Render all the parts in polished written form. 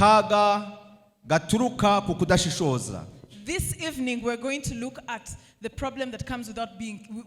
akaga gaturuka ku kudashishoza. This evening we're going to look at the problem that comes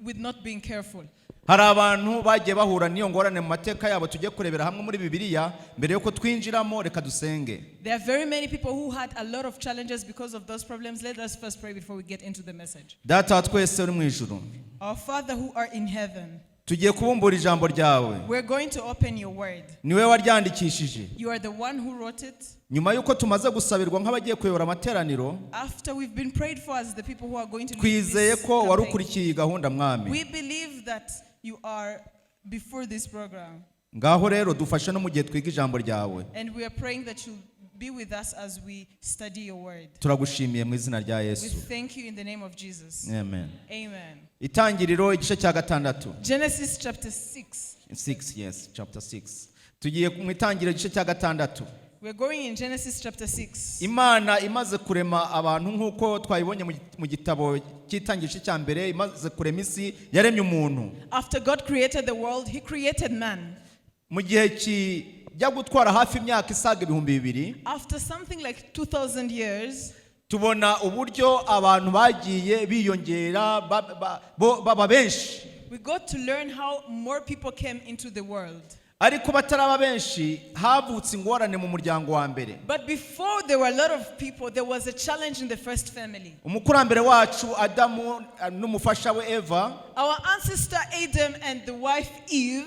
with not being careful. Hari abantu bagiye bahura n'iyo ngorane mu mateka yabo tujye kurebera hamwe muri Bibiliya mbere yuko twinjiramo. Reka dusenge. There are very many people who had a lot of challenges because of those problems. Let us first pray before we get into the message. Data wa twese uri mu ijuru, Our Father who art in heaven, tugiye kubumbura ijambo ryawe. we're going to open your word. Niwe waryandikishije. You are the one who wrote it. Nyuma yuko tumaze gusabirwa nk'abagiye kuyobora amateraniro, After we've been prayed for as the people who are going to lead twizeye this ko campaign, warukurikiye iyi gahunda mwami. we believe that you are before this program. Ngaho rero dufashe no mu gihe twiga ijambo ryawe. And we are praying that you be with us as we study your word. Turagushimiye mu izina rya We Yesu. thank you in the name of Jesus. Amen. Amen. Itangiriro igice cya gatandatu. Genesis chapter 6. 6, yes, chapter 6. Tugiye mu itangiriro igice cya gatandatu. We're going in Genesis chapter 6. Imana imaze kurema abantu nk'uko twayibonye mu gitabo cy'itangiriro cya mbere, imaze kurema isi yaremye umuntu. After God created the world, he created man. Mu gihe kijya gutwara hafi imyaka isaga 2000, After something like 2000 years, tubona uburyo abantu bagiye biyongera baba benshi. we got to learn how more people came into the world. Ariko bataraba benshi havutse ingorane mu muryango wa mbere. But before there were a lot of people, there was a challenge in the first family. Umukurambere wacu Adamu n'umufasha we Eva, Our ancestor Adam and the wife Eve,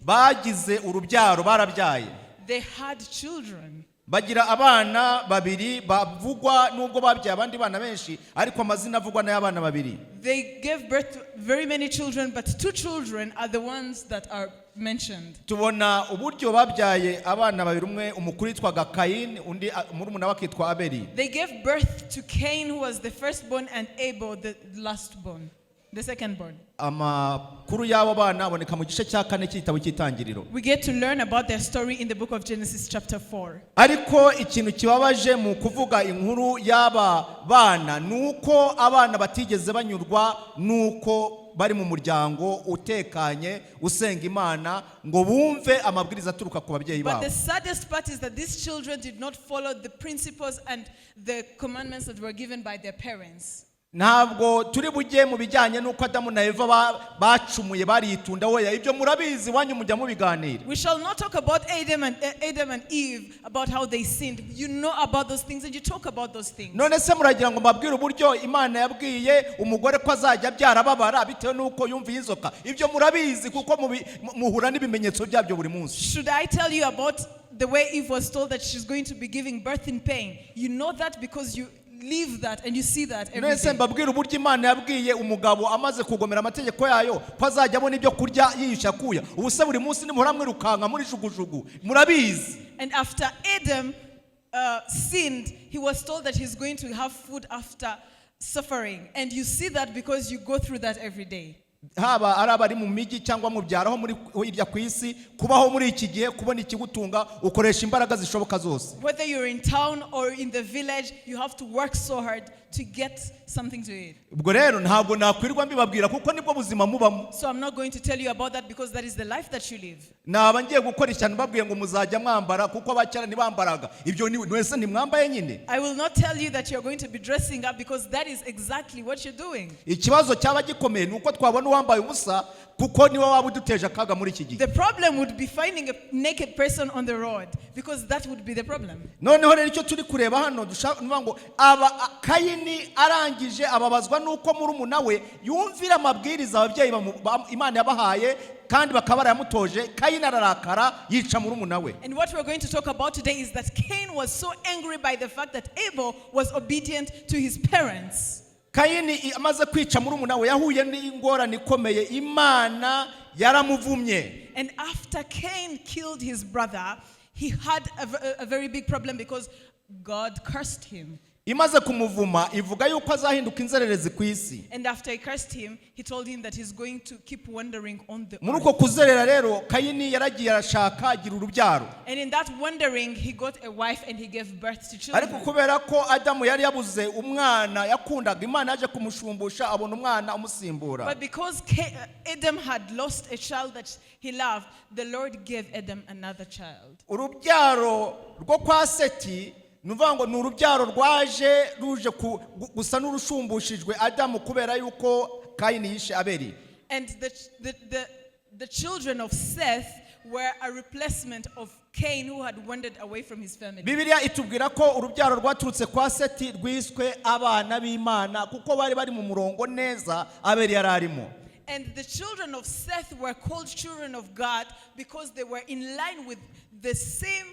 bagize urubyaro, barabyaye. they had children. Bagira abana babiri bavugwa nubwo babyaye abandi bana benshi, ariko amazina avugwa n'abana babiri. They gave birth to very many children, but 2 children are the ones that are mentioned. Tubona uburyo babyaye abana babiri, umwe umukuru yitwaga Kayini, undi murumuna we akitwa Abeli. They gave birth to Cain, who was the firstborn, and Abel, the lastborn, the secondborn. Amakuru y'abo bana aboneka mu gice cya 4 cy'igitabo cy'itangiriro. We get to learn about their story in the book of Genesis chapter 4. Ariko ikintu kibabaje mu kuvuga inkuru y'aba bana nuko abana batigeze banyurwa nuko bari mu muryango utekanye usenga Imana ngo bumve amabwiriza aturuka ku babyeyi But babo. the saddest part is that these children did not follow the principles and the commandments that were given by their parents. Ntabwo turi bujye mu bijyanye nuko Adamu na Eva bacumuye bariyitunda oya, ibyo murabizi wanyu mujya mu biganiro. We shall not talk about Adam and Eve, about how they sinned. You know about those things and you talk about those things. None se muragira ngo mbabwire uburyo Imana yabwiye umugore ko azajya byarababara bitewe nuko yumviye inzoka. Ibyo murabizi kuko muhura n'ibimenyetso byabyo buri munsi. Should I tell you about the way Eve was told that she's going to be giving birth in pain? You know that because you live that and you see that every None se day. mbabwire uburyo Imana yabwiye umugabo amaze kugomera amategeko yayo ko azajya abona ibyo kurya yiyisha kuya. Ubu se buri munsi nimuhora mwirukanka muri jugujugu. Murabizi. And after Adam sinned, he was told that he's going to have food after suffering. And you see that because you go through that every day. Haba ari abari mu migi cyangwa mu byaraho muri hirya ku isi, kubaho muri iki gihe kubona ikigutunga ukoresha imbaraga zishoboka zose. Whether you're in town or in the village, you have to work so hard to get something to eat. Ubwo rero ntabwo nakwirwa mbibabwira kuko nibwo buzima mubamo. So I'm not going to tell you about that because that is the life that you live. Naba ngiye gukora icyane babwiye ngo muzajya mwambara kuko abakera ntibambaraga. Ibyo wese ntimwambaye nyine. I will not tell you that you're going to be dressing up because that is exactly what you're doing. Ikibazo cyaba gikomeye nuko twabona uwambaye ubusa kuko niwe waba uduteje akaga muri iki gihe. The problem would be finding a naked person on the road because that would be the problem. Noneho rero icyo turi kureba hano dushaka ngo Kayini arangije ababazwa nuko murumuna we yumvira amabwiriza ababyeyi Imana yabahaye kandi bakaba barayamutoje. Kayini ararakara yica murumuna we. And what we're going to talk about today is that Cain was so angry by the fact that Abel was obedient to his parents. Kayini amaze kwica murumuna we yahuye n'ingorane ikomeye, Imana yaramuvumye. And after Cain killed his brother, he had a very big problem because God cursed him. imaze kumuvuma ivuga yuko azahinduka inzererezi ku isi. And after he cursed him, he told him that he's going to keep wandering on the Muri earth. uko kuzerera rero Kayini yaragiye arashaka agira urubyaro, And in that wandering, he got a wife and he gave birth to ariko children. kubera ko Adamu yari yabuze umwana yakundaga, Imana yaje kumushumbusha abona umwana umusimbura. But because Adam had lost a child that he loved, the Lord gave Adam another child. Urubyaro rwo kwa Seti nuvuga ngo ni urubyaro rwaje ruje gusa n'urushumbushijwe Adamu kubera yuko Kayini yishe Abeli. And the children of Seth were a replacement of Cain, who had wandered away from his family. Bibiliya itubwira ko urubyaro rwaturutse kwa Seti rwiswe abana b'Imana kuko bari mu murongo neza Abeli yararimo. And the children of Seth were called children of God because they were in line with the same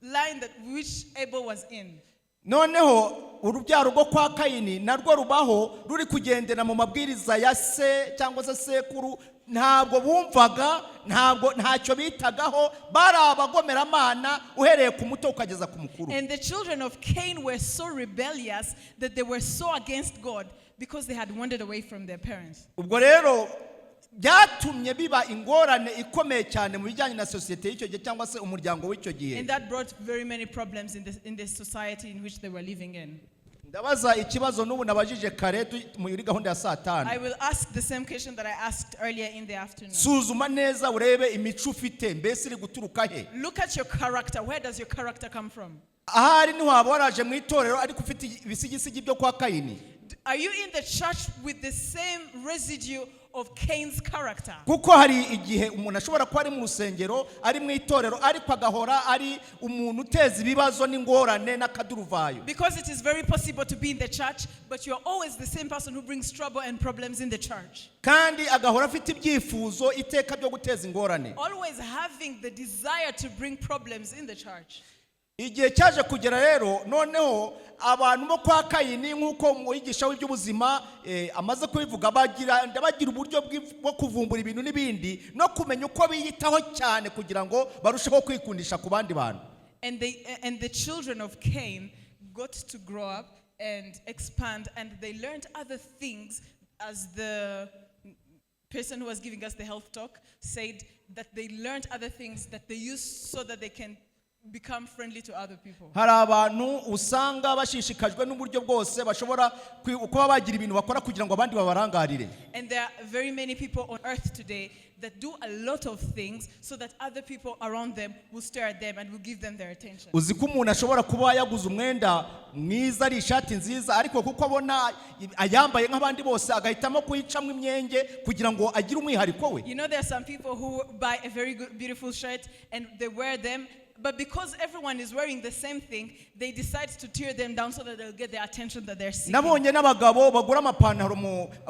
line that which Abel was in. Noneho urubyaro rwo kwa Kayini narwo rubaho ruri kugendera mu mabwiriza ya se cyangwa se sekuru, ntabwo bumvaga, ntacyo bitagaho, bari abagomeramana uhereye ku muto ukageza ku mukuru. And the children of Cain were so rebellious that they were so against God because they had wandered away from their parents. Ubwo rero byatumye biba ingorane ikomeye cyane mu bijyanye na societe y'icyo gihe cyangwa se umuryango w'icyo gihe. And that brought very many problems in the society in which they were living in. Ndabaza ikibazo n'ubu nabajije kare muri gahunda ya saa 5. I will ask the same question that I asked earlier in the afternoon. Suzuma neza urebe imico ufite mbese iri guturuka he. Look at your character. Where does your character come from? Ahari ntiwaba waraje mu itorero ariko ufite ibisigisigi byo kwa Kayini. Are you in the church with the same residue of Cain's character? Kuko hari igihe umuntu ashobora kuba ari mu rusengero ari mu itorero ariko agahora ari umuntu uteza ibibazo n'ingorane n'akaduruvayo. Because it is very possible to be in the church, but you are always the same person who brings trouble and problems in the church. Kandi agahora afite ibyifuzo iteka byo guteza ingorane. Always having the desire to bring problems in the church. Igihe cyaje kugera rero noneho abantu bo kwa Kayini nk'uko umwigisha w'iby'ubuzima amaze kubivuga bagira uburyo bwo kuvumbura ibintu n'ibindi no kumenya uko biyitaho cyane kugira ngo barusheho kwikundisha ku bandi bantu. And the children of Cain got to grow up and expand, and they learned other things, as the person who was giving us the health talk said, that they learned other things that they use so that they can become friendly to other people. Hari abantu usanga bashishikajwe n'uburyo bwose bashobora kuba bagira ibintu bakora kugira ngo abandi babarangarire. And there are very many people on earth today that do a lot of things so that other people around them will stare at them and will give them their attention. Uzi ko umuntu ashobora kuba yaguze umwenda mwiza ari ishati nziza ariko kuko abona ayambaye nk'abandi bose agahitamo kuyicamo imyenge kugira ngo agire umwihariko we. You know, there are some people who buy a very good, beautiful shirt and they wear them, but because everyone is wearing the same thing, they decide to tear them down so that they'll get the attention that they're seeking. Nabonye n'abagabo bagura amapantaro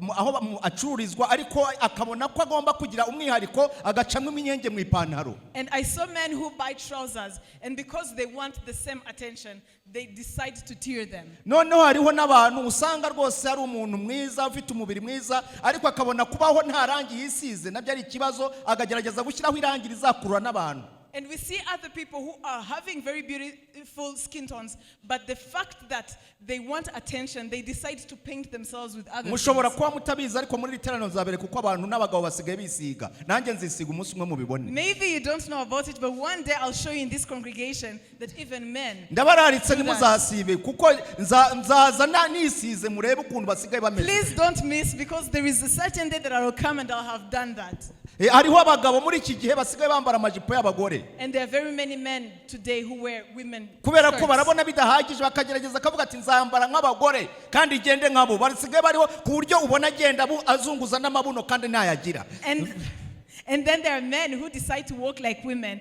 aho acururizwa ariko akabona ko agomba kugira umwihariko agacamo imyenge mu ipantaro. And I saw men who buy trousers, and because they want the same attention, they decide to tear them. Noneho hariho n'abantu usanga rwose ari umuntu mwiza ufite umubiri mwiza ariko akabona kubaho nta rangi yisize nabyo ari ikibazo agagerageza gushyiraho irangi rizakurura n'abantu. And we see other people who are having very beautiful skin tones, but the fact that they want attention, they decide to paint themselves with other Mushobora things. kuba mutabizi ariko muri literano zabere kuko abantu n'abagabo basigaye bisiga. Nanjye nzisiga umunsi umwe mubibone. Maybe you don't know about it, but one day I'll show you in this congregation that even men. Ndabararitse nimuzasibe kuko nzaza nisize murebe ukuntu basigaye bameze. Please don't miss, because there is a certain day that I will come and I'll have done that. Hariho abagabo muri iki gihe basigaye bambara amajipo y'abagore. And there are very many men today who wear women Kubera ko skirts. barabona bidahagije bakagerageza akavuga ati nzambara nk'abagore kandi igende nkabo. Basigaye bariho ku buryo ubona agenda azunguza n'amabuno kandi ntayagira. And then there are men who decide to walk like women.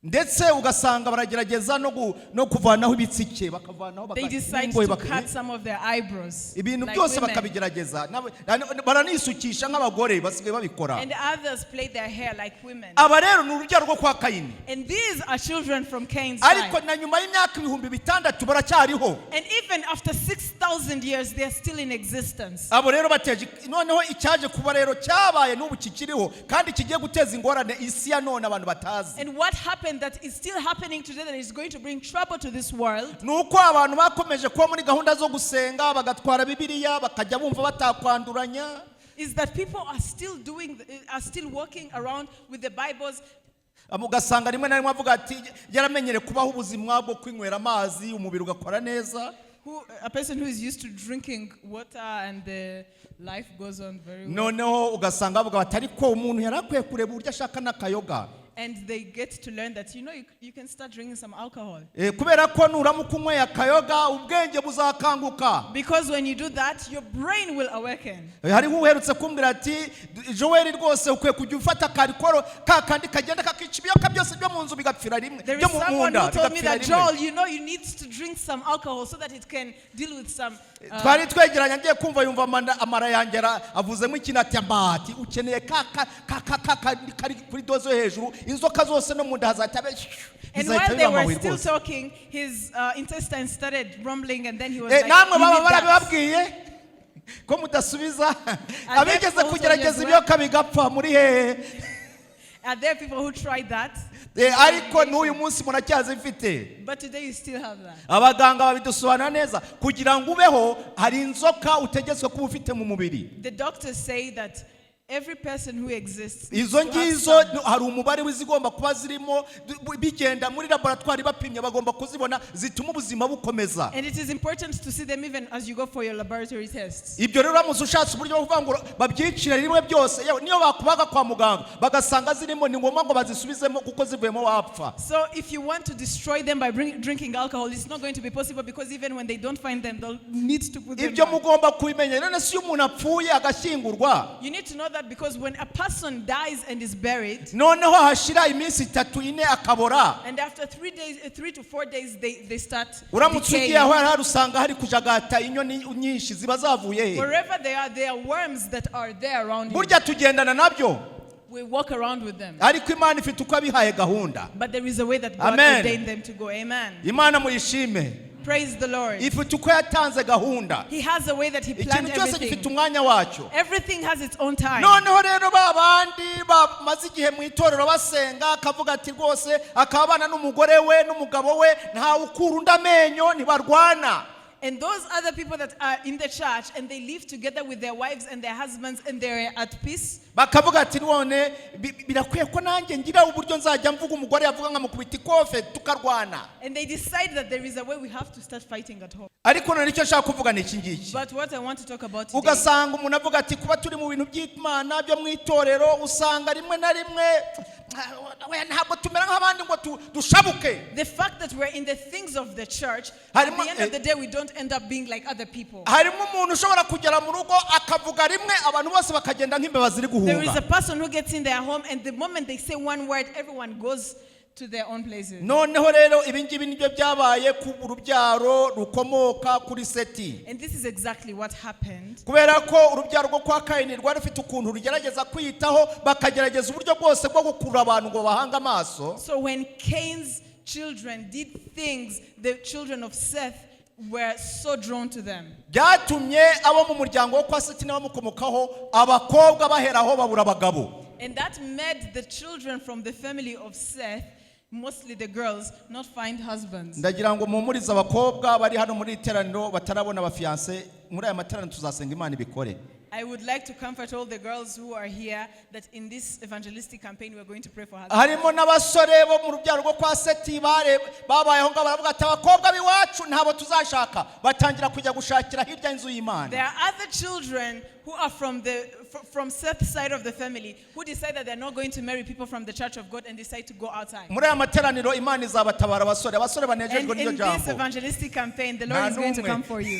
Ndetse ugasanga baragerageza no kuvanaho ibitsike bakavanaho They decide to cut some of their eyebrows. ibintu like byose women. bakabigerageza baranisukisha nk'abagore basigaye babikora. And others play their hair like women. Aba rero ni urubyaro rwo kwa Kayini. And these are children from Cain's Ariko side. na nyuma y'imyaka 6,000 baracyariho. And even after 6,000 years, they are still in existence. Abo rero bateje noneho icyaje kuba rero cyabaye n'ubu kikiriho kandi kigiye guteza ingorane isi ya none abantu batazi. And what happened happened that is still happening today that is going to bring trouble to this world nuko abantu bakomeje kuba muri gahunda zo gusenga bagatwara bibiliya bakajya bumva batakwanduranya is that people are still walking around with the Bibles. Ugasanga rimwe na rimwe avuga ati yaramenyere kubaho ubuzima bwo kwinywera amazi umubiri ugakora neza. A person who is used to drinking water and the life goes on very well. Noneho ugasanga avuga bati ariko umuntu yarakwiye kureba uburyo ashaka n'akayoga. And they get to learn that you can start drinking some alcohol. Kubera ko nuramuka unyweye akayoga ubwenge buzakanguka. Because when you do that, your brain will awaken. Hariho uherutse kumbwira ati Joel rwose ukwiye kujya ufata karikoro kakandi kagenda kakica ibiyoka byose byo mu nzu bigapfira rimwe. There is someone who told me that Joel, you need to drink some alcohol so that it can deal with some. Twari twegeranye ngiye kumva yumva amara yangera avuzemo ikintu ati ambati ukeneye kari kuri dozo hejuru inzoka zose no mu nda hazatabe. And while they were still talking, his intestines started rumbling, and then he was like, namwe baba barabibabwiye ko mudasubiza abigeze kugerageza ibiyoka bigapfa muri hehe. Are there people who tried that? Ariko n'uyu munsi muracyazifite. But today you still have that. Abaganga babidusobanura neza kugira ngo ubeho hari inzoka utegetswe kuba ufite mu mubiri. The doctors say that every person who exists, izo ngizo hari umubare w'izigomba kuba zirimo bigenda muri laboratoire bapimye bagomba kuzibona zituma ubuzima bukomeza. And it is important to see them even as you go for your laboratory tests. Ibyo rero ramuze ushatse uburyo bwo kuvuga ngo babyicire rimwe byose niyo bakubaga kwa muganga bagasanga zirimo ni ngombwa ngo bazisubizemo kuko zivuyemo wapfa. So if you want to destroy them by drinking alcohol, it's not going to be possible because even when they don't find them, they'll need to put them. Ibyo mugomba kubimenya rero si umuntu apfuye agashyingurwa. You need to know that because when a person dies and is buried, noneho hashira iminsi 3-4 akabora, and after 3 to 4 days they start uramutse decaying. ugiye aho harusanga hari kujagata inyoni nyinshi ziba zavuye he. Wherever they are worms that are there around you. Burya tugendana nabyo. We walk around with them. Ariko Imana ifite uko abihaye gahunda. But there is a way that God ordained them to go. Amen. Imana muyishime. Praise the Lord. Ifite uko yatanze gahunda. He has a way that he planned Ikintu cyose gifite everything. umwanya wacyo. Everything has its own time. Noneho rero babandi bamaze igihe mu itorero basenga akavuga ati rwose akabana n'umugore we n'umugabo we nta ukura undi amenyo ntibarwana. And those other people that are in the church and they live together with their wives and their husbands and they're at peace. Bakavuga ati none birakwiye ko nanjye ngira uburyo nzajya mvuga umugore yavuga nkamukubita ikofe tukarwana. And they decide that there is a way we have to start fighting at home. Ariko none icyo nshaka kuvuga ni iki ngiki. But what I want to talk about today. Ugasanga umuntu avuga ati kuba turi mu bintu by'Imana byo mu itorero usanga rimwe na rimwe ntabwo tumera nk'abandi ngo dushabuke. The fact that we're in the things of the church, at the end of the day we don't end up being like other people. Harimo umuntu ushobora kugera mu rugo akavuga rimwe abantu bose bakagenda nk'imbeba ziri guhunga. There is a person who gets in their home and the moment they say one word everyone goes to their own places. Noneho rero ibingibi nibyo byabaye ku rubyaro rukomoka kuri Seti. And this is exactly what happened. Kubera ko urubyaro rwo kwa Kaini rwari rufite ukuntu rugerageza kwiyitaho bakagerageza uburyo bwose bwo gukurura abantu ngo bahanga amaso. So when Cain's children did things, the children of Seth were so drawn to them. Byatumye abo mu muryango wo kwa Seti n'abamukomokaho abakobwa baheraho babura abagabo. And that made the children from the family of Seth, mostly the girls, not find husbands. Ndagira ngo mumurize abakobwa bari hano muri iteraniro batarabona abafiance muri aya materaniro tuzasenga Imana ibikore. I would like to comfort all the girls who are here that in this evangelistic campaign we are going to pray for husbands. Harimo n'abasore bo mu rubyaro rwo kwa Seti babayeho ngo baravuga ati abakobwa biwacu ntabo tuzashaka batangira kujya gushakira hirya inzu y'Imana. There are other children who are from Seth's side of the family who decide that they're not going to marry people from the church of God and decide to go outside. Muri aya materaniro Imana izabatabara abasore banejejwe n'iryo jambo. And in this evangelistic campaign the Lord is going to come for you.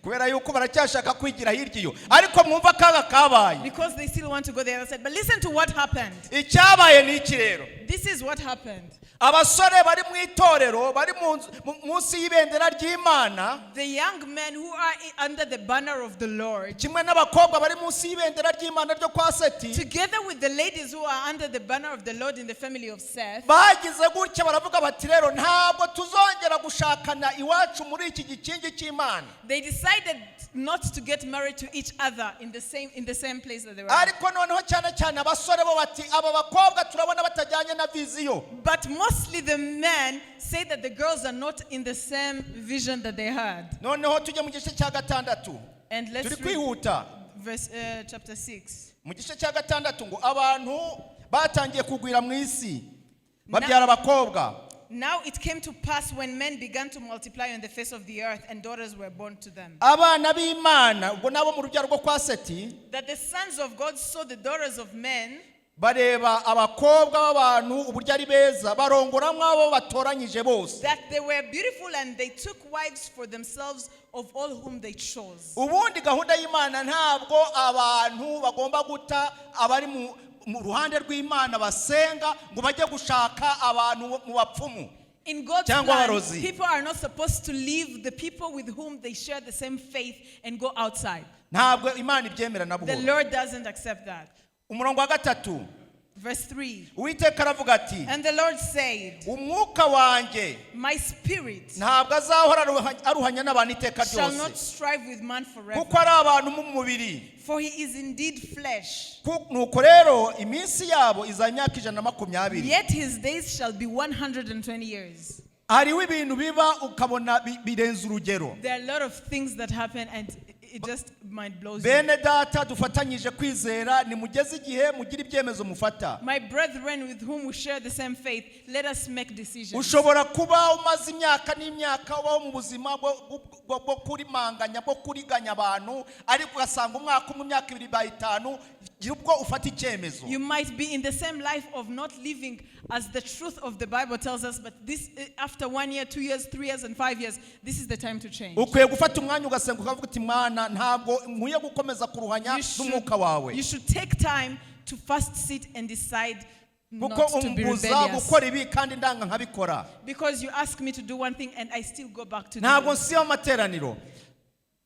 Kubera yuko baracyashaka kwigira hirya iyo ariko mwumva kaga kabaye. Because they still want to go the other side. But listen to what happened. Icyabaye ni iki rero. This is what happened. Abasore bari mu itorero bari munsi y'ibendera ry'Imana. The young men who are under the banner of the Lord. Kimwe n'abakobwa bari munsi y'ibendera ry'Imana ryo kwa Seti. Together with the ladies who are under the banner of the Lord in the family of Seth. Bagize gutya baravuga bati rero ntabwo tuzongera gushakana iwacu muri iki gikingi cy'Imana. They decided not to get married to each other in the same place that they were. Ariko noneho cyane abasore bo bati aba bakobwa turabona batajyanye bitajyanye na viziyo. But mostly the men say that the girls are not in the same vision that they had. Noneho tujye mu gice cya gatandatu. And let's Turi read kwihuta. verse, chapter 6. Mu gice cya gatandatu ngo abantu batangiye kugwira mu isi babyara abakobwa. Now it came to pass when men began to multiply on the face of the earth and daughters were born to them, Abana b'Imana ubwo nabo mu rubyaro rwo kwa Seti that the sons of God saw the daughters of men, bareba abakobwa b'abantu uburyo ari beza barongora mwabo batoranyije bose. that they were beautiful, and they took wives for themselves of all whom they chose. Ubundi gahunda y'Imana ntabwo abantu bagomba guta abari mu ruhande rw'Imana basenga ngo bajye gushaka abantu mu bapfumu. In God's Cyangwa plan, abarozi. people are not supposed to leave the people with whom they share the same faith and go outside. Ntabwo Imana ibyemera na The buhoro. Lord doesn't accept that. Umurongo wa gatatu Verse 3. Uwiteka aravuga ati And the Lord said, umwuka wanjye my spirit ntabwo azahora aruhanya n'abantu iteka shall not ryose strive with man forever, kuko ari abantu mu mubiri. for he is indeed flesh. Nuko rero iminsi yabo iza imyaka 120. Yet his days shall be 120 years. Hariho ibintu biba ukabona birenze urugero. There are a lot of things that happen, and it just mind blows you. Bene data dufatanyije kwizera nimugeze igihe mugira ibyemezo mufata. My brethren with whom we share the same faith, let us make decisions. Ushobora kuba umaze imyaka n'imyaka ubaho mu buzima bwo kurimanganya bwo kuriganya abantu ariko ugasanga umwaka umwe imyaka 2 by 5 gira ubwo ufata icyemezo. You might be in the same life of not living as the truth of the Bible tells us, but this after 1 year, 2 years, 3 years, and 5 years, this is the time to change. Ukwiye gufata umwanya ugasenga ukavuga uti Mana ntabwo nkwiye gukomeza kuruhanya n'umwuka wawe. You should take time to first sit and decide not Kuko to be umbuza rebellious. gukora ibi kandi ndanga nkabikora. Because you ask me to do one thing and I still go back to do Ntabwo it. nsiba amateraniro.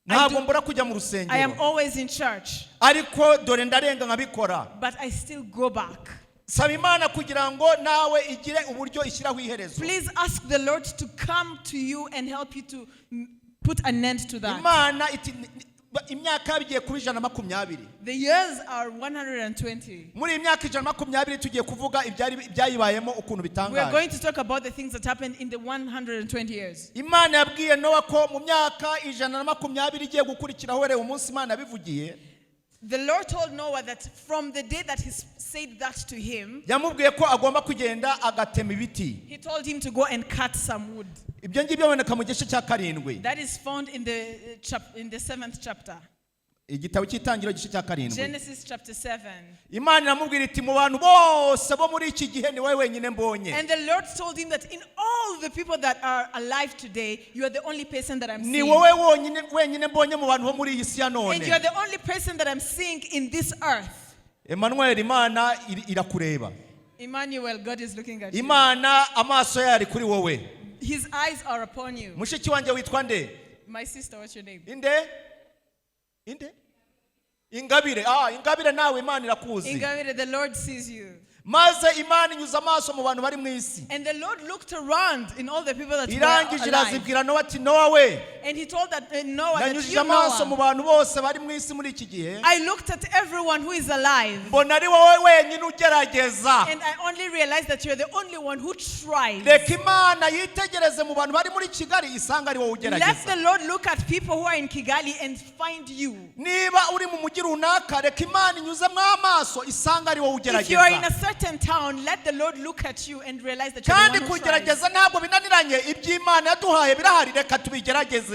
Ntabwo mbura kujya mu I am rusengero. always in church, Ariko dore ndarenga nkabikora. but I still go back. Saba Imana kugira ngo nawe igire uburyo ishyiraho iherezo. Please ask the Lord to come to you and help you to put an end to that. Imana iti imyaka bigiye kuba 120. The years are 120. Muri imyaka 120 tugiye kuvuga ibyayibayemo ukuntu We are bitangaje. going to talk about the things that happened in the 120 years. Imana yabwiye Nowa ko mu myaka 120 igiye gukurikiraho were umunsi Imana bivugiye. The Lord told Noah that from the day that he said that to him, Yamubwiye ko agomba kugenda agatema ibiti. he told him to go and cut some wood. Ibyo ngibyo biboneka mu gice cya 7. That is found in the 7th chapter. Igitabo cy'itangiro gice cya 7. Genesis chapter 7. Imana iramubwira iti mu bantu bose bo muri iki gihe ni wowe wenyine mbonye. And the Lord told him that in all the people that are alive today, you are the only person that I'm Ni seeing. wowe wenyine mbonye mu bantu bo muri iyi si ya none. And you are the only person that I'm seeing in this earth. Emmanuel, Imana irakureba. Emmanuel, God is looking at you. Imana amaso yayo ari kuri wowe. His eyes are upon you. Mushiki wanjye witwa nde? My sister, what's your name? Inde? Ingabire. Ingabire nawe Imana irakuzi. Ingabire, the Lord sees you. Maze Imana inyuza amaso mu bantu bari mu isi. And the Lord looked around in all the people that Irangije were alive. irazibwira Nowa ati Nowa we. And he told that Noah, that Nanyujije you, amaso mu Noah, bantu bose bari mu isi muri iki gihe. I looked at everyone who is alive. Mbona ari wowe wenyine ugerageza. And I only realized that you're the only one who tried. Reka Imana yitegereze mu bantu bari muri Kigali isanga ari wowe Let ugerageza. the Lord look at people who are in Kigali and find you. Niba uri mu mujyi runaka reka Imana inyuzemo amaso isanga ari wowe If you are in ugerageza. a certain town, let the Lord look at you and realize that you're Kandi the one who tries. kugerageza ntabwo binaniranye iby'Imana yaduhaye birahari reka tubigerageze.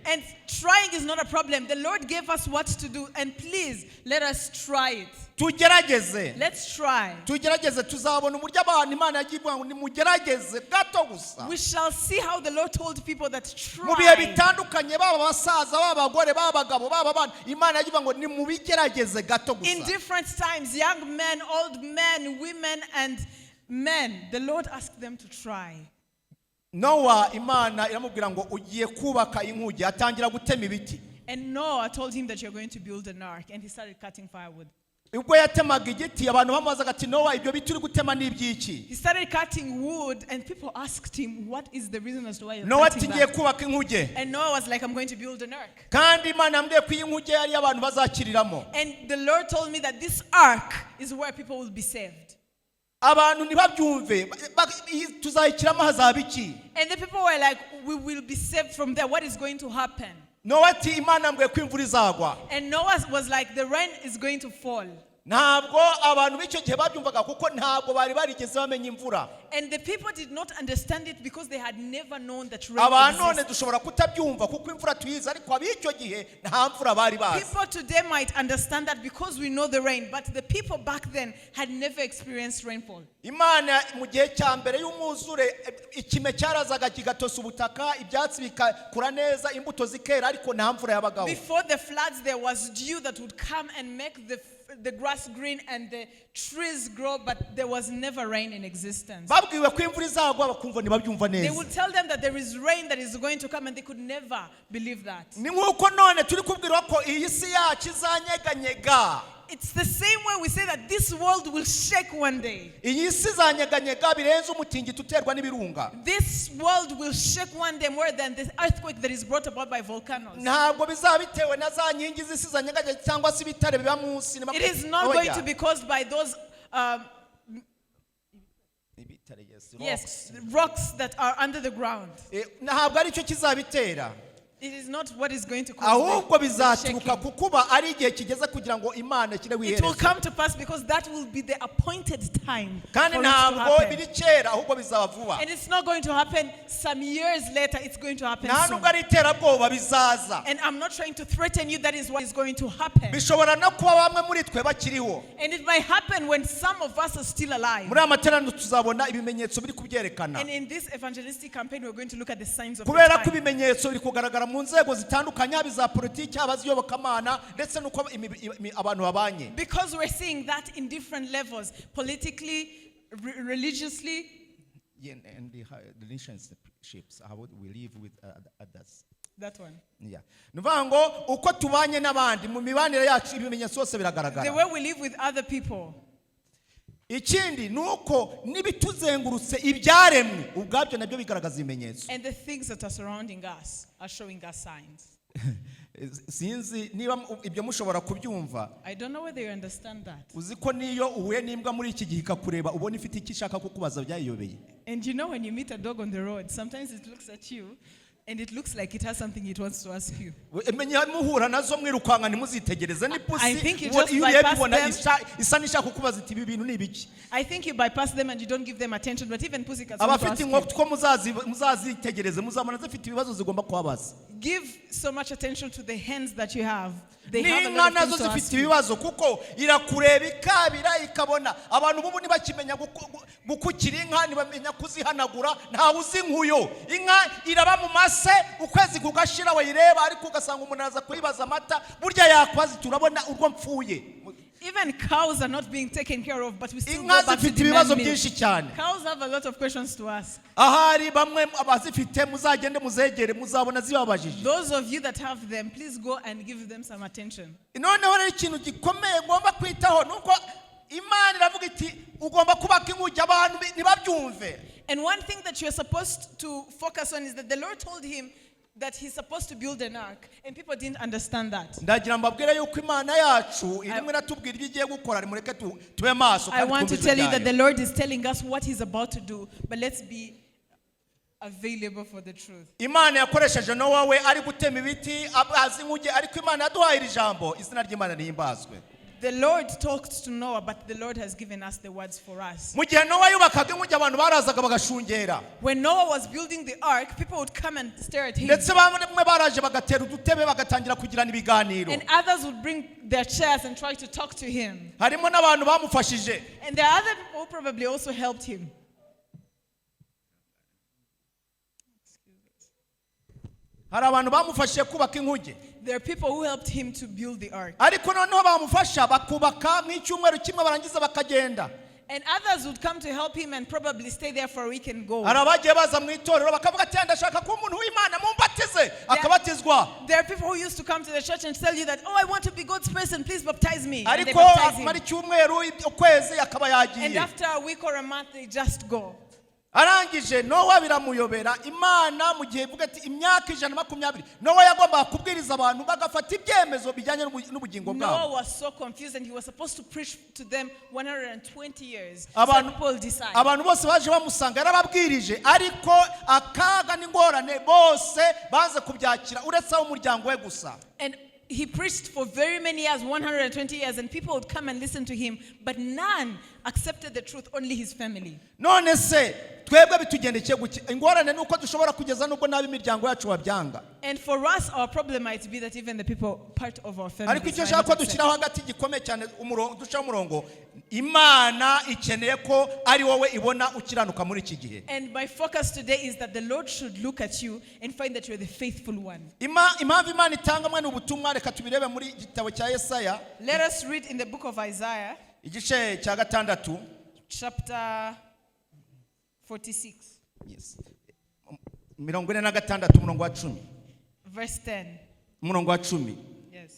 And trying is not a problem. The Lord gave us what to do, and please let us try it. Tugerageze. Let's try. Tugerageze tuzabona uburyo abantu Imana yagiye ivuga ngo nimugerageze gato gusa. We shall see how the Lord told people that Mu bihe try. bitandukanye baba abasaza baba abagore baba abagabo baba abana Imana yagiye ivuga ngo nimubigerageze gato In gusa. different times, young men, old men, women, and men, the Lord asked them to try. Nowa Imana iramubwira ngo ugiye kubaka inkuge atangira gutema ibiti. And Noah told him that you're going to build an ark, and he started cutting firewood. Ubwo yatemaga igiti abantu bamubazaga ati Nowa ibyo biti uri gutema ni iby'iki? He started cutting wood, and people asked him, what is the reason as to why you're Nowa cutting ati ngiye that? kubaka inkuge. And Noah was like, I'm going to build an ark. Kandi Imana yambwiye ko iyi nkuge ari abantu bazakiriramo. And the Lord told me that this ark is where people will be saved. abantu ntibabyumve tuzayikiramo hazaba iki. And the people were like, we will be saved from there. What is going to happen? Nowa ati Imana mbwiye ko imvura izagwa. And Noah was like, the rain is going to fall. Ntabwo abantu b'icyo gihe babyumvaga kuko ntabwo bari barigeze bamenya imvura. And the people did not understand it because they had never known that rain Abantu none exists. dushobora kutabyumva kuko imvura tuyizi ariko ab'icyo gihe nta mvura bari bazi. People today might understand that because we know the rain, but the people back then had never experienced rainfall. Imana mu gihe cya mbere y'umwuzure ikime cyarazaga kigatosa ubutaka ibyatsi bikakura neza imbuto zikera ariko nta mvura yabagaho. Before the floods, there was dew that would come and make the grass green and the trees grow, but there was never rain in existence. Babwiwe ko imvura izagwa bakumva ntibabyumva They neza. would tell them that there is rain that is going to come, and they could never believe that. Ni nk'uko none turi kubwirwa ko iyi si yacu izanyeganyega. It's the same way we say that this world will shake one day. Iyi si izanyeganyega birenze umutingito uterwa n'ibirunga. This world will shake one day more than the earthquake that is brought about by volcanoes. Ntabwo bizaba bitewe na za nkingi z'isi zanyeganyega cyangwa se ibitare biba munsi. It is not going to be caused by those yes, rocks that are under the ground. Ntabwo ari cyo kizabitera. It is not what is going to cause ahubwo the bizaturuka shaking. kukuba ari igihe kigeze kugira ngo Imana ishyireho It will iherezo. come to pass because that will be the appointed time for Kandi it to ntabwo happen. biri kera ahubwo bizaba vuba. And it's not going to happen some years later. It's going to happen Nta soon. nubwo ari iterabwoba bizaza. And I'm not trying to threaten you. That is what is going to happen. Bishobora no kuba bamwe muri twe bakiriho. And it might happen when some of us are still alive. Muri aya materaniro tuzabona ibimenyetso biri kubyerekana. And in this evangelistic campaign, we're going to look at the signs of the Kubera ko time. ibimenyetso biri kugaragara mu nzego zitandukanye haba iza politiki haba iz'iyobokamana ndetse n'uko abantu babanye. Because we're seeing that in different levels, politically, religiously, And the relationships, how we live with others. that one. Yeah. Nuvuga ngo uko tubanye n'abandi mu mibanire yacu ibimenyetso byose The biragaragara. way we live with other people. Ikindi nuko nibituzengurutse ibyaremwe ubwabyo nabyo bigaragaza ibimenyetso. And the things that are surrounding us are showing us signs. Sinzi niba ibyo mushobora kubyumva. I don't know whether you understand that. Uzi ko niyo uhuye n'imbwa muri iki gihe ikakureba ubona ifite icyo ishaka kukubaza byayiyobeye. And you know when you meet a dog on the road, sometimes it looks at you and it looks like it has something it wants to ask you. Menya muhura nazo mwirukanga nimuzitegereze ni I think pusi you just iyo bypass ubona them. isa n'ishaka kukubaza iti ibi bintu ni ibiki. I think you bypass them and you don't give them attention, but even pussycats want to Abafite ask you. inkoko two muzazitegereze muzabona zifite ibibazo zigomba kubabaza. Give so much attention to the hands that you have. They have a N'inka lot of nazo things to zifite ask you. ibibazo kuko irakureba ikabira ikabona abantu bubu ntibakimenya gukukira inka ntibamenya kuzihanagura ntawe uzi nk'uyo. Inka iraba mu mase ukwezi kugashira wayireba ariko ugasanga umuntu aza kuyibaza amata burya yakwazi turabona urwo mpfuye. Even cows are not being taken care of, but we still Inka go back to zifite demand ibibazo milk. byinshi cyane. Cows have a lot of questions to ask. Ahari bamwe abazifite muzagende muzegere muzabona zibabajije. Those of you that have them, please go and give them some attention. Noneho rero ikintu gikomeye ngomba kwitaho nuko Imana iravuga iti ugomba kubaka inkuge abantu ntibabyumve. And one thing that you're supposed to focus on is that the Lord told him that he's supposed to build an ark, and people didn't understand that. Ndagira mbabwire yuko Imana yacu irimwe natubwira ibyo igiye gukora mureke tube maso I want to tell you that the Lord is telling us what he's about to do, but let's be available for the truth. Imana yakoresheje Nowa we ari gutema ibiti abazi inkuge ariko Imana yaduhaye iri jambo izina ry'Imana nihimbazwe. The Lord talked to Noah, but the Lord has given us the words for us. Mu gihe Nowa yubakaga inkuge abantu barazaga bagashungera. When Noah was building the ark, people would come and stare at him. Ndetse bamwe baraje bagatera udutebe bagatangira kugirana ibiganiro. And others would bring their chairs and try to talk to him. Harimo n'abantu bamufashije. And there are other people who probably also helped him. Hari abantu bamufashije kubaka inkuge. There are people who helped him to build the ark. Ariko noneho bamufasha bakubaka nk'icyumweru kimwe barangiza bakagenda. And others would come to help him and probably stay there for a week and go. Hari abagiye baza mu itorero bakavuga ati ndashaka ko umuntu w'Imana mumbatize akabatizwa. There are people who used to come to the church and tell you that, oh, I want to be God's person, please baptize me. And they Ariko baptize him. amara icyumweru ukwezi akaba And yagiye. after a week or a month, they just go. arangije Nowa biramuyobera. Imana mu gihe ivuga ati imyaka 120 Nowa yagombaga kubwiriza abantu bagafata ibyemezo bijyanye n'ubugingo bwabo. Noah was so confused and he was supposed to preach to them 120 years. Abantu So people decide. abantu bose baje bamusanga yarababwirije, ariko akaga n'ingorane bose baze kubyakira uretse umuryango we gusa. And he preached for very many years, 120 years, and people would come and listen to him, but none accepted the truth, only his family. None se twebwe bitugendekeye guki? Ingorane nuko dushobora kugeza nubwo nabi imiryango yacu babyanga. And for us, our problem might be that even the people part of our family. Ariko icyo shaka ko dushyiraho hagati gikomeye cyane dushyiraho umurongo, Imana ikeneye ko ari wowe ibona ukiranuka muri iki gihe. And my focus today is that the Lord should look at you and find that you're the faithful one. Impamvu Imana itanga mwe n'ubutumwa, reka tubirebe muri gitabo cya Yesaya. Let us read in the book of Isaiah, igice cya 6, chapter 46. yes, 46 umurongo wa 10. Verse 10. Umurongo wa 10. Yes.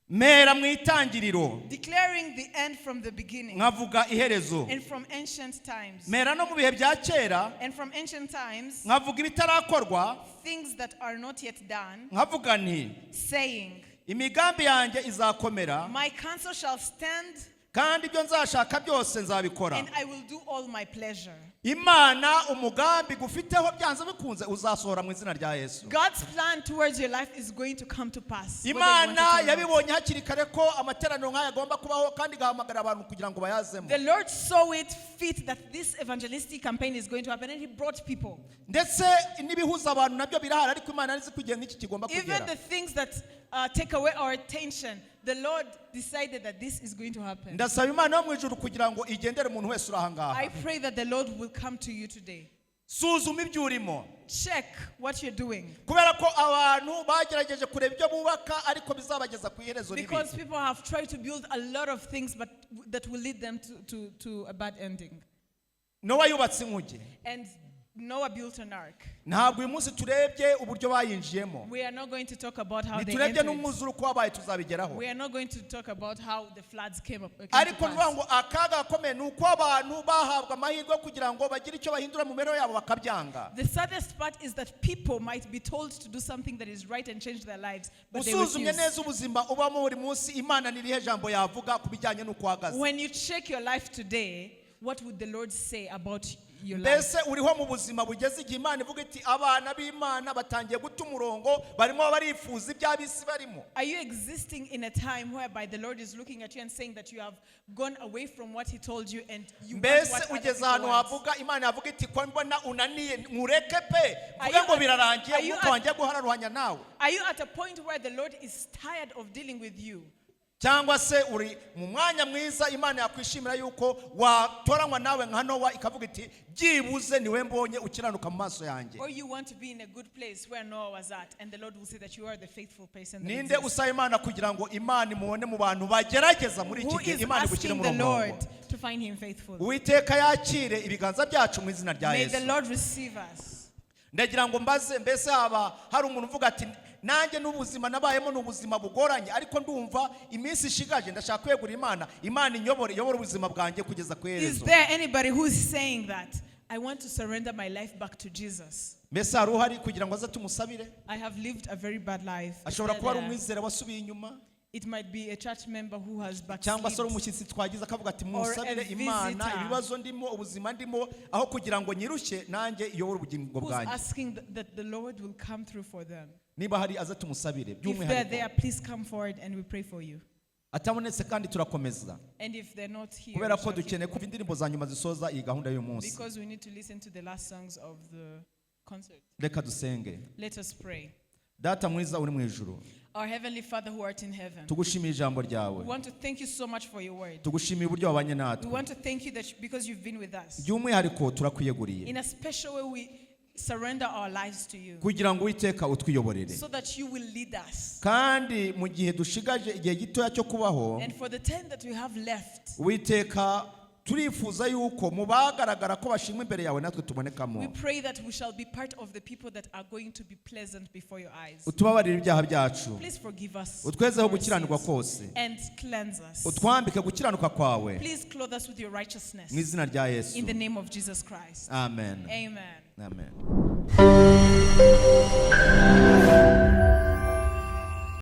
Mera mu itangiriro, Declaring the end from the beginning nkavuga iherezo. and from ancient times. Mera no mu bihe bya kera, And from ancient times, nkavuga ibitarakorwa, things that are not yet done, nkavuga nti saying, imigambi yanjye izakomera, my counsel shall stand, kandi ibyo nzashaka byose nzabikora. and I will do all my pleasure. Imana umugambi gufiteho byanze bikunze uzasohora mu izina rya Yesu. God's plan towards your life is going to come to pass. whether you want it Imana or not. yabibonye hakiri kare ko amateraniro nk'aya agomba kubaho, kandi igahamagara abantu kugira ngo bayazemo. The Lord saw it fit that this evangelistic campaign is going to happen, and He brought people. Ndetse n'ibihuza abantu nabyo birahari, ariko Imana arizi kugira ngo iki kigomba Even kugera. the things that take away our attention, the Lord decided that this is going to happen. Ndasaba Imana yo mu ijuru kugira ngo igendere umuntu wese uri aha ngaha. I pray that the Lord will come to you today. Suzuma ibyo urimo, Check what you're doing. kubera ko abantu bagerageje kureba ibyo bubaka ariko bizabageza ku iherezo ribi. Because people have tried to build a lot of things, but that will lead them to a bad ending. Nowa yubatse inkuge. And Noah built an ark. Ntabwo uyu munsi turebye uburyo bayinjiyemo, We are not going to talk about how they ntiturebye entered. n'umwuzure uko wabaye tuzabigeraho. We are not going to talk about how the floods came up. Ariko nuvuga ngo akaga gakomeye ni uko abantu bahabwa amahirwe kugira ngo bagire icyo bahindura mu mibereho yabo bakabyanga. The saddest part is that people might be told to do something that is right and change their lives, but they Usuzumye refuse. neza ubuzima ubamo buri munsi, Imana nirihe jambo yavuga ku bijyanye n'uko uhagaze. When you check your life today, what would the Lord say about your life? Mbese uriho mu buzima bugeze igihe Imana ivuga iti abana b'Imana batangiye guta umurongo, barimo barifuza iby'abisi barimo. Are you existing in a time whereby the Lord is looking at you and saying that you have gone away from what He told you and you want Mbese what other ugeze people ahantu want? havuga Imana yavuga iti ko mbona unaniye mureke pe, Are vuga you ngo at- birarangiye, are you umwuka wanjye guhararuhanya nawe. Are you at a point where the Lord is tired of dealing with you? Cyangwa se uri mu mwanya mwiza Imana yakwishimira yuko watoranywa nawe nka Nowa ikavuga iti byibuze niwe mbonye ukiranuka mu maso yanjye. Or you want to be in a good place where Noah was at, and the Lord will say that you are the faithful person that Ninde exists. usaba Imana kugira ngo Imana imubone mu bantu bagerageza muri iki Who gihe, is Imana igushyire asking mu the murongo. Lord to find him faithful? Uwiteka yakire ibiganza byacu mu izina rya May the Yesu. Lord receive us. Ndagira ngo mbaze, mbese haba hari umuntu uvuga ati nanjye n'ubuzima nabayemo n'ubuzima bugoranye, ariko ndumva iminsi ishigaje ndashaka kwegura Imana, Imana inyobore ubuzima bwanjye kugeza ku Is iherezo. there anybody who is saying that I want to surrender my life back to Jesus? Mbese hari uhari kugira ngo aze tumusabire? I have lived a very bad life. Ashobora kuba ari umwizera wasubiye inyuma, It might be a church member who has cyangwa se ari backslid. umushyitsi twagize akavuga ati Or musabire a Imana visitor. ibibazo ndimo, ubuzima ndimo, aho kugira ngo nyirushye nanjye iyobore ubugingo Who's bwanjye. asking that the Lord will come through for them? Niba hari aze tumusabire If they're by'umwihariko. there, please come forward and we pray for you. Atabonetse kandi turakomeza, And if they're not here, kubera we ko shall keep dukeneye kumva indirimbo za nyuma zisoza iyi gahunda y'uyu munsi. because we need to listen to the last songs of the concert. Reka dusenge. Let us pray. Data mwiza uri mu ijuru, Our Heavenly Father who art in heaven, tugushimiye ijambo we ryawe, want to thank you so much for your word. tugushimiye uburyo wabanye We natwe. want to thank you because you've been with us. By'umwihariko turakwiyeguriye In a special way, we surrender our lives to you kugira ngo Uwiteka utwiyoborere, so that you will lead us. kandi mu gihe dushigaje igihe gitoya cyo kubaho, And for the time that we have left, Uwiteka turifuza yuko mu bagaragara ko bashimwa imbere yawe natwe We tubonekamo. pray that we shall be part of the people that are going to be pleasant before your eyes. Utubabarire ibyaha byacu, Please forgive us utwezeho our gukiranirwa sins kose, and cleanse us. utwambike gukiranuka kwawe Please clothe us with your righteousness. mu izina rya Yesu. In the name of Jesus Christ. Amen. Amen. Amen.